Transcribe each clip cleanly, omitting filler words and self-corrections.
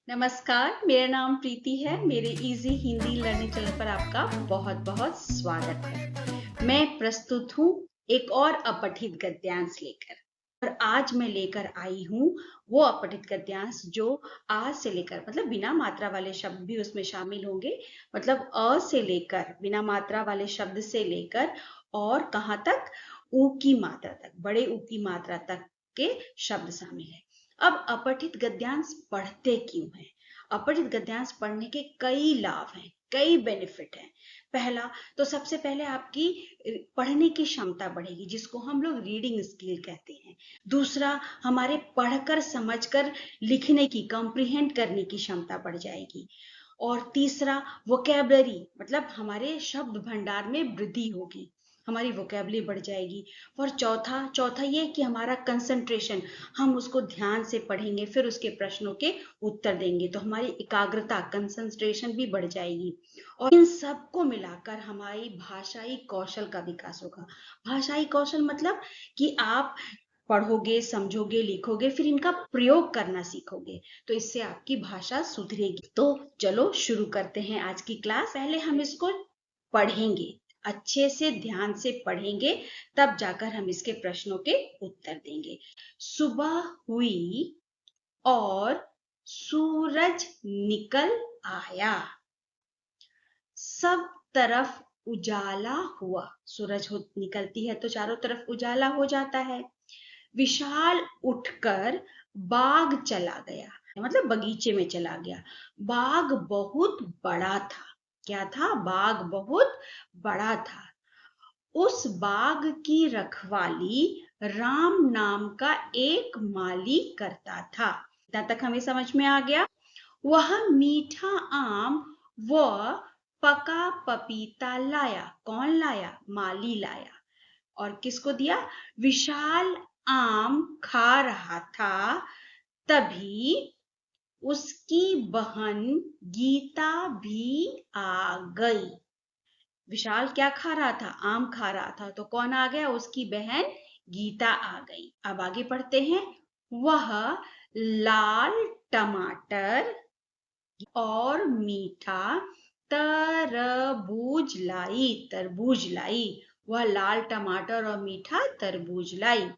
नमस्कार, मेरा नाम प्रीति है। मेरे इजी हिंदी लर्निंग चैनल पर आपका बहुत-बहुत स्वागत है। मैं प्रस्तुत हूँ एक और अपठित गद्यांश लेकर और आज मैं लेकर आई हूँ वो अपठित गद्यांश जो आ से लेकर मतलब बिना मात्रा वाले शब्द भी उसमें शामिल होंगे। मतलब अ से लेकर बिना मात्रा वाले शब्द से लेकर और कहाँ तक ऊ की मात्रा तक, बड़े ऊ की मात्रा तक के शब्द शामिल है। अब अपठित गद्यांश पढ़ते क्यों हैं? अपठित गद्यांश पढ़ने के कई लाभ हैं, कई बेनिफिट हैं। पहला तो सबसे पहले आपकी पढ़ने की क्षमता बढ़ेगी, जिसको हम लोग रीडिंग स्किल कहते हैं। दूसरा, हमारे पढ़कर समझकर लिखने की कॉम्प्रिहेंड करने की क्षमता बढ़ जाएगी। और तीसरा, वोकैबुलरी मतलब हमारे शब्द भंडार में वृद्धि होगी, हमारी वोकैबुलरी बढ़ जाएगी। और चौथा ये कि हमारा कंसंट्रेशन, हम उसको ध्यान से पढ़ेंगे फिर उसके प्रश्नों के उत्तर देंगे तो हमारी एकाग्रता कंसंट्रेशन भी बढ़ जाएगी। और इन सबको मिलाकर हमारी भाषाई कौशल का विकास होगा। भाषाई कौशल मतलब कि आप पढ़ोगे, समझोगे, लिखोगे, फिर इनका प्रयोग करना सीखोगे, तो इससे आपकी भाषा सुधरेगी। तो चलो शुरू करते हैं आज की क्लास। पहले हम इसको पढ़ेंगे, अच्छे से ध्यान से पढ़ेंगे, तब जाकर हम इसके प्रश्नों के उत्तर देंगे। सुबह हुई और सूरज निकल आया, सब तरफ उजाला हुआ। सूरज निकलती है तो चारों तरफ उजाला हो जाता है। विशाल उठकर बाग चला गया, मतलब बगीचे में चला गया। बाग बहुत बड़ा था। क्या था? बाग बहुत बड़ा था। उस बाग की रखवाली राम नाम का एक माली करता था। इतना तक हमें समझ में आ गया। वह मीठा आम व पका पपीता लाया। कौन लाया? माली लाया। और किसको दिया? विशाल आम खा रहा था, तभी उसकी बहन गीता भी आ गई। विशाल क्या खा रहा था? आम खा रहा था, तो कौन आ गया? उसकी बहन गीता आ गई। अब आगे पढ़ते हैं। वह लाल टमाटर और मीठा तरबूज लाई। तरबूज लाई। वह लाल टमाटर और मीठा तरबूज लाई।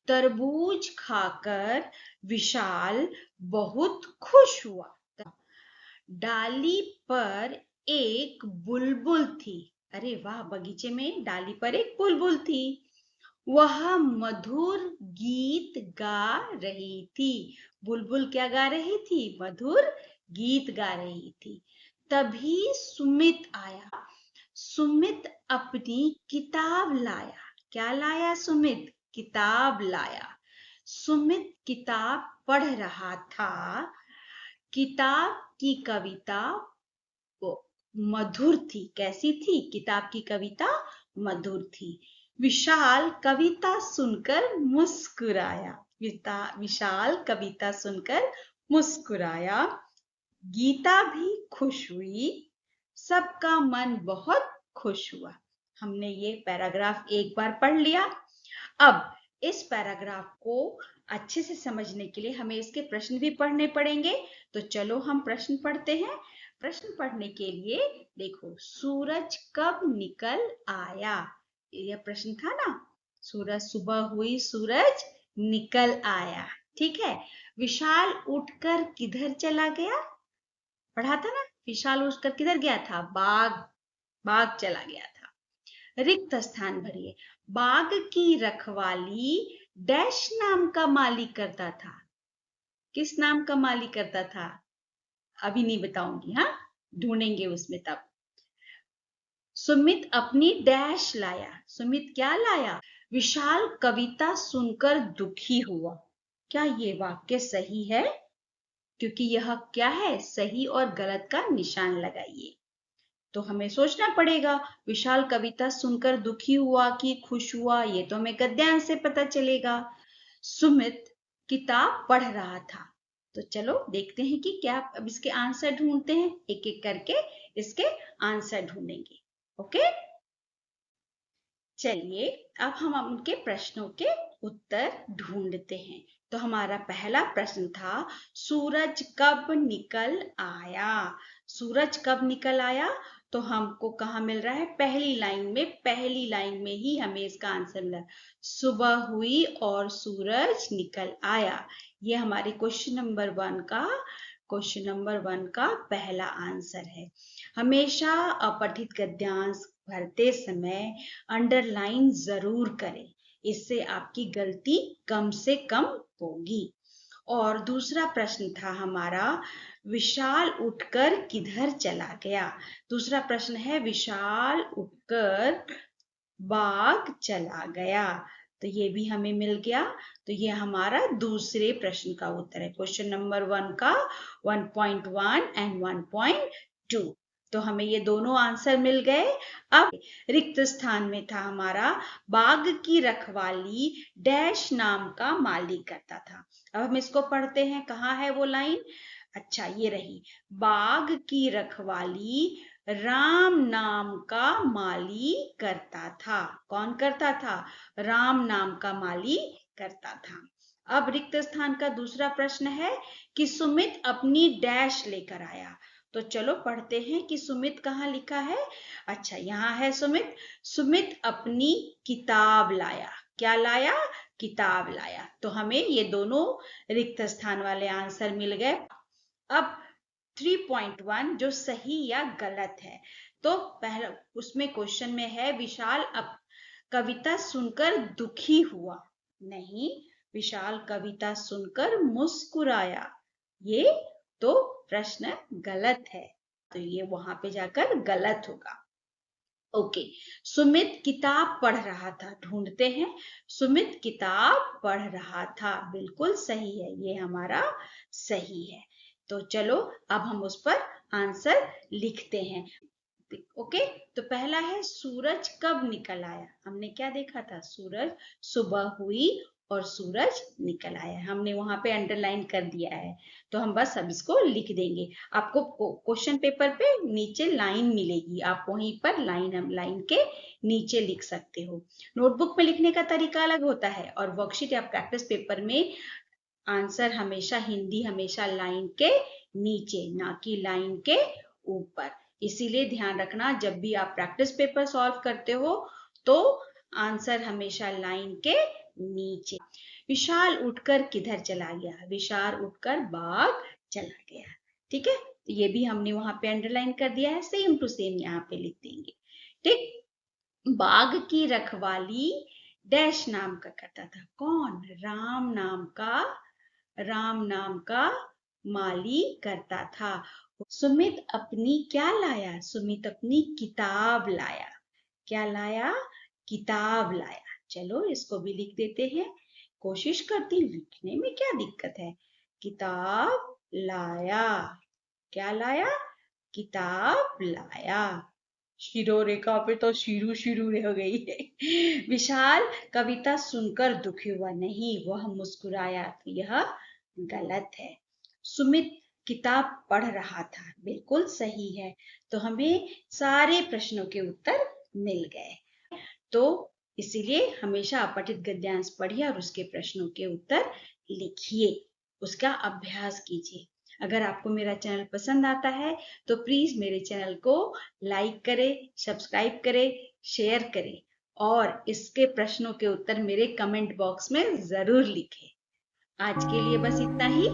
तरबूज खाकर विशाल बहुत खुश हुआ। डाली पर एक बुलबुल थी। अरे वाह, बगीचे में डाली पर एक बुलबुल थी। वह मधुर गीत गा रही थी। बुलबुल क्या गा रही थी? मधुर गीत गा रही थी। तभी सुमित आया। सुमित अपनी किताब लाया। क्या लाया सुमित? किताब लाया। सुमित किताब पढ़ रहा था। किताब की कविता मधुर थी। कैसी थी? किताब की कविता मधुर थी। विशाल कविता सुनकर मुस्कुराया। विशाल कविता सुनकर मुस्कुराया। गीता भी खुश हुई। सबका मन बहुत खुश हुआ। हमने ये पैराग्राफ एक बार पढ़ लिया। अब इस पैराग्राफ को अच्छे से समझने के लिए हमें इसके प्रश्न भी पढ़ने पड़ेंगे। तो चलो हम प्रश्न पढ़ते हैं। प्रश्न पढ़ने के लिए देखो, सूरज कब निकल आया? यह प्रश्न था ना। सूरज, सुबह हुई, सूरज निकल आया। ठीक है। विशाल उठकर किधर चला गया? पढ़ा था ना। विशाल उठकर किधर गया था? बाग। बाग चला गया था। रिक्त स्थान भरिए। बाग की रखवाली डैश नाम का माली करता था। किस नाम का माली करता था? अभी नहीं बताऊंगी, हाँ, ढूंढेंगे उसमें तब। सुमित अपनी डैश लाया। सुमित क्या लाया? विशाल कविता सुनकर दुखी हुआ। क्या ये वाक्य सही है? क्योंकि यह क्या है? सही और गलत का निशान लगाइए। तो हमें सोचना पड़ेगा, विशाल कविता सुनकर दुखी हुआ कि खुश हुआ, ये तो हमें गद्यांश से पता चलेगा। सुमित किताब पढ़ रहा था। तो चलो देखते हैं कि क्या, अब इसके आंसर ढूंढते हैं, एक एक करके इसके आंसर ढूंढेंगे। ओके, चलिए अब हम उनके प्रश्नों के उत्तर ढूंढते हैं। तो हमारा पहला प्रश्न था, सूरज कब निकल आया। सूरज कब निकल आया, तो हमको कहाँ मिल रहा है, पहली लाइन में ही हमें इसका आंसर मिला। सुबह हुई और सूरज निकल आया। ये हमारे क्वेश्चन नंबर वन का पहला आंसर है। हमेशा अपठित गद्यांश भरते समय अंडरलाइन जरूर करें, इससे आपकी गलती कम से कम होगी। और दूसरा प्रश्न था हमारा, विशाल उठकर किधर चला गया। दूसरा प्रश्न है, विशाल उठकर बाग चला गया। तो ये भी हमें मिल गया। तो ये हमारा दूसरे प्रश्न का उत्तर है, क्वेश्चन नंबर 1 का 1.1 एंड 1.2। तो हमें ये दोनों आंसर मिल गए। अब रिक्त स्थान में था हमारा, बाग की रखवाली डैश नाम का मालिक करता था। अब हम इसको पढ़ते हैं, कहाँ है वो लाइन। अच्छा, ये रही, बाग की रखवाली राम नाम का माली करता था। कौन करता था, राम नाम का माली करता था। अब रिक्त स्थान का दूसरा प्रश्न है कि सुमित अपनी डैश लेकर आया। तो चलो पढ़ते हैं कि सुमित कहाँ लिखा है। अच्छा, यहाँ है सुमित। सुमित अपनी किताब लाया। क्या लाया, किताब लाया। तो हमें ये दोनों रिक्त स्थान वाले आंसर मिल गए। अब 3.1 जो सही या गलत है, तो पहला उसमें क्वेश्चन में है, विशाल अब कविता सुनकर दुखी हुआ। नहीं, विशाल कविता सुनकर मुस्कुराया। ये तो प्रश्न गलत है, तो ये वहां पे जाकर गलत होगा। ओके, सुमित किताब पढ़ रहा था। ढूंढते हैं, सुमित किताब पढ़ रहा था। बिल्कुल सही है, ये हमारा सही है। तो चलो अब हम उस पर आंसर लिखते हैं। ओके, तो पहला है, सूरज कब निकल आया। हमने क्या देखा था, सूरज सुबह हुई और सूरज निकल आया। हमने वहां पे अंडरलाइन कर दिया है, तो हम बस अब इसको लिख देंगे। आपको क्वेश्चन पेपर पे नीचे लाइन मिलेगी, आप वहीं पर लाइन के नीचे लिख सकते हो। नोटबुक में लिखने का तरीका अलग होता है, और वर्कशीट या प्रैक्टिस पेपर में आंसर हमेशा लाइन के नीचे, ना कि लाइन के ऊपर। इसीलिए ध्यान रखना, जब भी आप प्रैक्टिस पेपर सॉल्व करते हो तो आंसर हमेशा लाइन के नीचे। विशाल उठकर किधर चला गया, विशाल उठकर बाग चला गया। ठीक है, तो ये भी हमने वहां पे अंडरलाइन कर दिया है, सेम टू सेम यहाँ पे लिख देंगे। ठीक, बाग की रखवाली डैश नाम का करता था। कौन, राम नाम का माली करता था। सुमित अपनी क्या लाया, सुमित अपनी किताब लाया। क्या लाया, किताब लाया। चलो इसको भी लिख देते हैं, कोशिश करती हूँ, लिखने में क्या दिक्कत है। किताब लाया। क्या लाया, किताब लाया। शिरोरेखा पे तो शीरू रह गई है। विशाल कविता सुनकर दुखी हुआ। नहीं, वह मुस्कुराया। तो यह गलत है। सुमित किताब पढ़ रहा था। बिल्कुल सही है। तो हमें सारे प्रश्नों के उत्तर मिल गए। तो इसीलिए हमेशा अपठित गद्यांश पढ़िए और उसके प्रश्नों के उत्तर लिखिए, उसका अभ्यास कीजिए। अगर आपको मेरा चैनल पसंद आता है तो प्लीज मेरे चैनल को लाइक करें, सब्सक्राइब करें, शेयर करें, और इसके प्रश्नों के उत्तर मेरे कमेंट बॉक्स में जरूर लिखें। आज के लिए बस इतना ही।